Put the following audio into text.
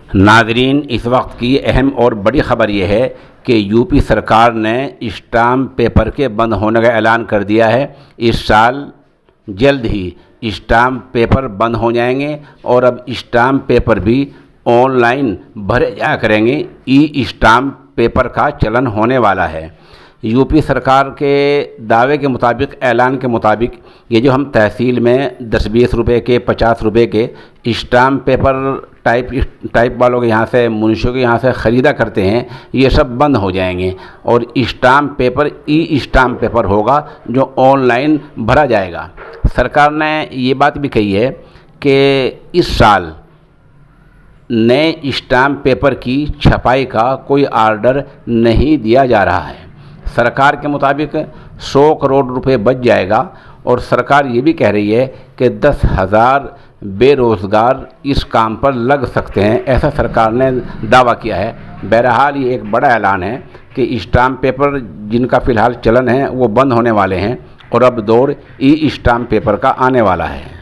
नाज़रीन, इस वक्त की अहम और बड़ी ख़बर यह है कि यूपी सरकार ने स्टाम्प पेपर के बंद होने का ऐलान कर दिया है। इस साल जल्द ही स्टाम्प पेपर बंद हो जाएंगे और अब स्टाम्प पेपर भी ऑनलाइन भरे जाया करेंगे। ई स्टाम्प पेपर का चलन होने वाला है। यूपी सरकार के दावे के मुताबिक, ऐलान के मुताबिक, ये जो हम तहसील में 10-20 रुपये के, 50 रुपये के स्टाम्प पेपर टाइप वालों के यहाँ से, मुंशियों के यहाँ से ख़रीदा करते हैं, ये सब बंद हो जाएंगे और stamp paper e stamp paper होगा जो ऑनलाइन भरा जाएगा। सरकार ने ये बात भी कही है कि इस साल नए स्टाम्प पेपर की छपाई का कोई ऑर्डर नहीं दिया जा रहा है। सरकार के मुताबिक 100 करोड़ रुपए बच जाएगा और सरकार ये भी कह रही है कि 10,000 बेरोज़गार इस काम पर लग सकते हैं, ऐसा सरकार ने दावा किया है। बहरहाल ये एक बड़ा ऐलान है कि स्टाम्प पेपर जिनका फ़िलहाल चलन है वो बंद होने वाले हैं और अब दौर ई स्टाम्प पेपर का आने वाला है।